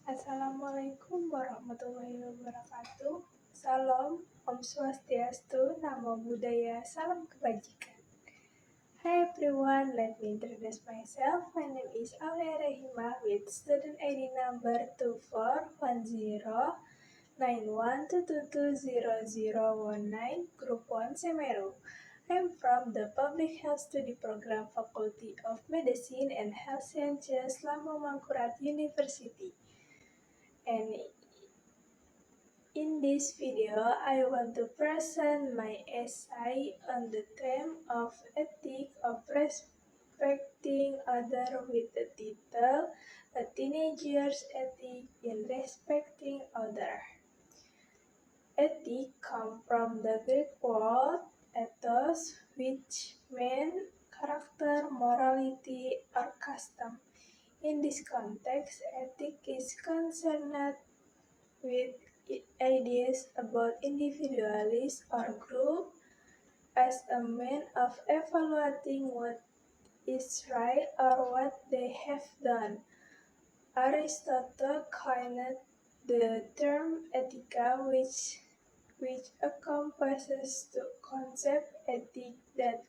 Assalamualaikum warahmatullahi wabarakatuh. Salam, Om Swastiastu, Namo Buddhaya, Salam Kebajikan. Hi everyone, let me introduce myself. My name is Aulia Rahimah with student ID number 24109122200019, Group 1 Semeru. I am from the Public Health Study Program Faculty of Medicine and Health Sciences, Lambung Mangkurat University. And in this video, I want to present my essay on the theme of ethics of respecting others with the title A Teenager's Ethic in Respecting Others. Ethic comes from the Greek word ethos, which means character, morality, or custom. In this context, ethics is concerned with ideas about individuals or group as a means of evaluating what is right or what they have done. Aristotle coined the term etika, which encompasses the concept ethic that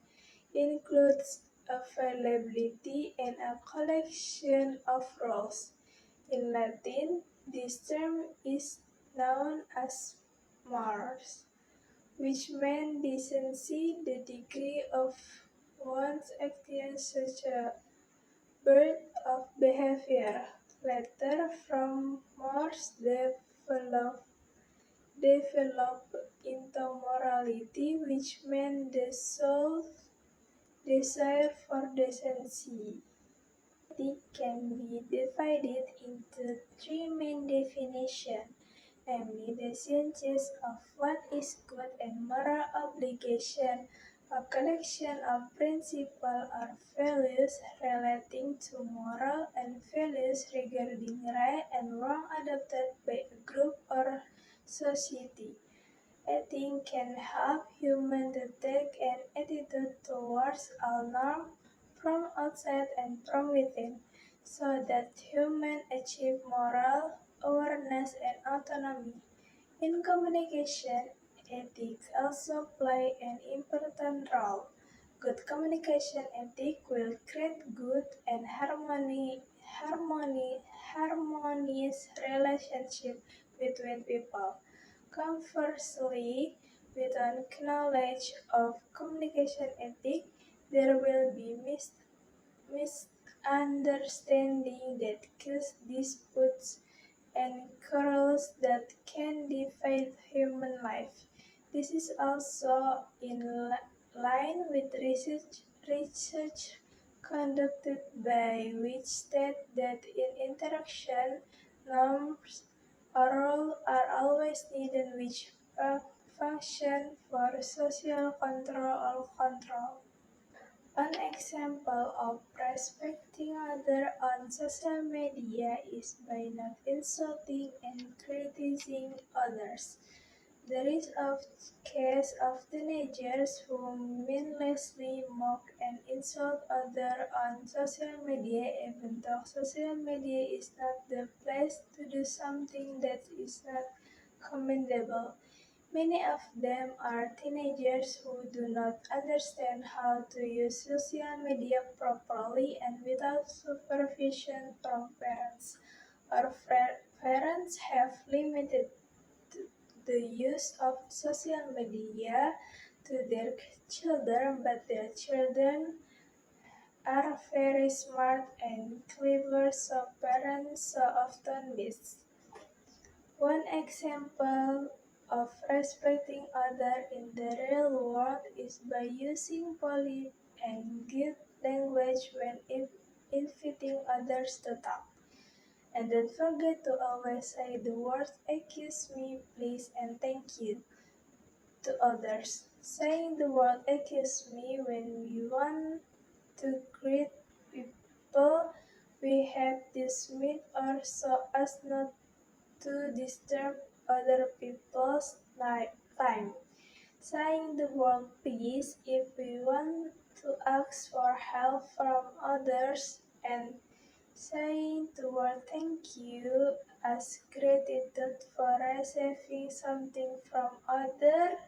includes availability and a collection of rules. In Latin, this term is known as mores, which means decency, the degree of one's actions such a birth of behavior. Later, from mores develop into morality, which means the soul's desire for decency. Ethics can be divided into three main definitions, namely the sciences of what is good and moral obligation, a collection of principles or values relating to moral and values regarding right and wrong adopted by a group or society. Ethics can help humans to take an attitude towards all norms from outside and from within, so that humans achieve moral awareness and autonomy. In communication, ethics also play an important role. Good communication ethics will create good and harmonious relationships between people. Conversely, without knowledge of communication ethics, there will be misunderstanding that cause disputes and quarrels that can divide human life. This is also in line with research conducted by which state that in interaction, norms or rules are always needed which function for social control. An example of respecting others on social media is by not insulting and criticizing others. There is a case of teenagers who mindlessly mock and insult others on social media, even though social media is not the place to do something that is not commendable. Many of them are teenagers who do not understand how to use social media properly and without supervision from parents. Or parents have limited the use of social media to their children, but their children are very smart and clever, so parents so often miss. One example of respecting others in the real world is by using polite and good language when inviting others to talk. And don't forget to always say the words "excuse me, please, and thank you" to others. Saying the word "excuse me" when we want to greet people we have dismissed or so as not to disturb other people's time. Saying the word please if we want to ask for help from others, and saying the word thank you as gratitude for receiving something from others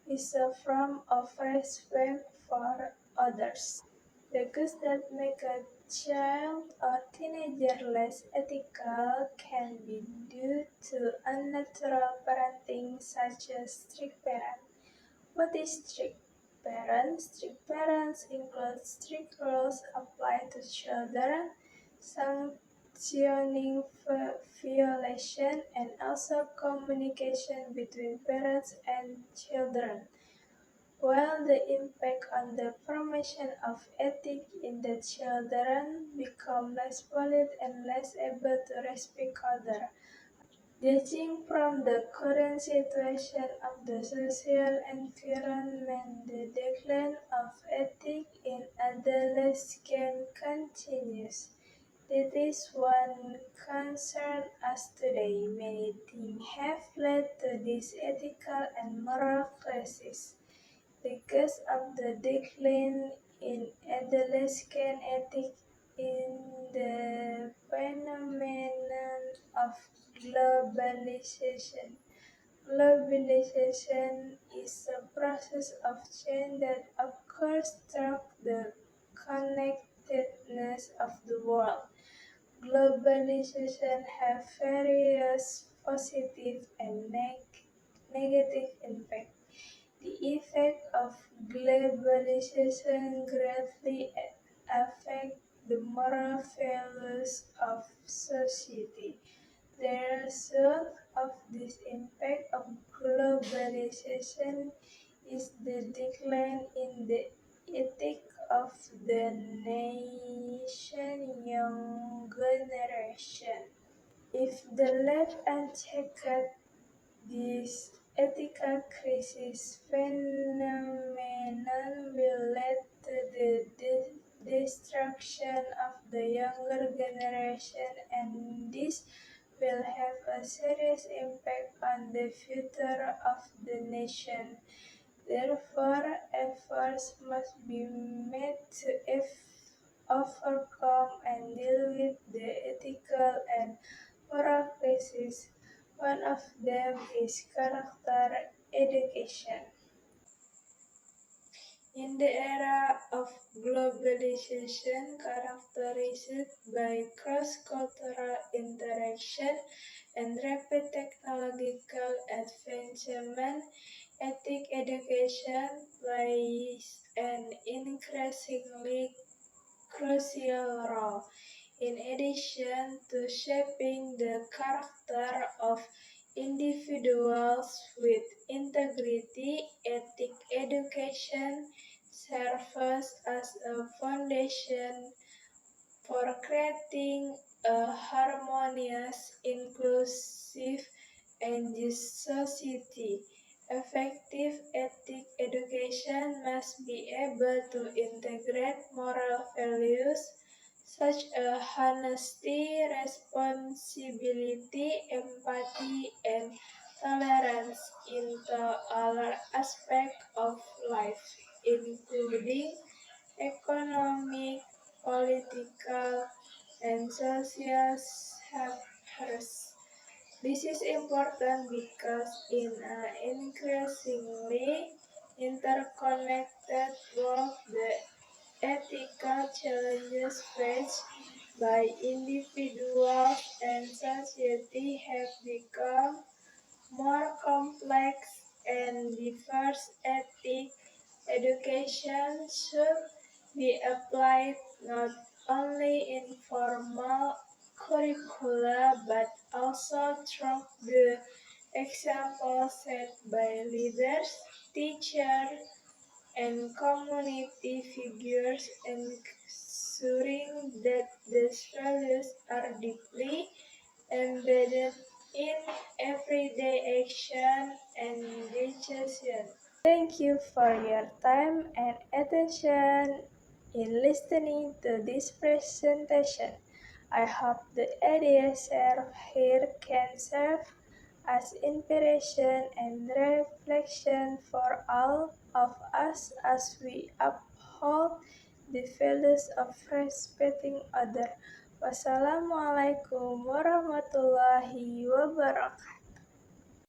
is a form of respect for others. The goods that make a child or teenager less ethical can be due to unnatural parenting, such as strict parents. What is strict parents? Strict parents include strict rules applied to children, sanctioning violation, and also communication between parents and children. While the impact on the formation of ethics in the children become less valid and less able to respect others. Judging from the current situation of the social environment, the decline of ethics in adolescence continues. That is one concern us today. Many things have led to this ethical and moral crisis. Because of the decline in adolescent ethics in the phenomenon of globalization. Globalization is a process of change that occurs through the connectedness of the world. Globalization has various positive and negative impacts. The effect of globalization greatly affect the moral values of society. The result of this impact of globalization is the decline in the ethics of the nation young generation. If the left unchecked, this ethical crisis phenomenon will lead to the destruction of the younger generation, and this will have a serious impact on the future of the nation. Therefore, efforts must be made to overcome and deal with the ethical and moral crisis. One of them is character education. In the era of globalization characterized by cross-cultural interaction and rapid technological advancement, ethics education plays an increasingly crucial role. In addition to shaping the character of individuals with integrity, ethics education serves as a foundation for creating a harmonious, inclusive, and just society. Effective ethics education must be able to integrate moral values such as honesty, responsibility, empathy, and tolerance into all aspects of life, including economic, political, and social spheres. This is important because in an increasingly interconnected world, the ethical challenges faced by individuals and society have become more complex and diverse. Ethics education should be applied not only in formal curricula but also through the example set by leaders, teachers, and community figures, ensuring that these values are deeply embedded in everyday action and decision. Thank you for your time and attention in listening to this presentation. I hope the ideas shared here can serve as inspiration and reflection for all of us as we uphold the values of respecting others, Wassalamualaikum warahmatullahi wabarakatuh.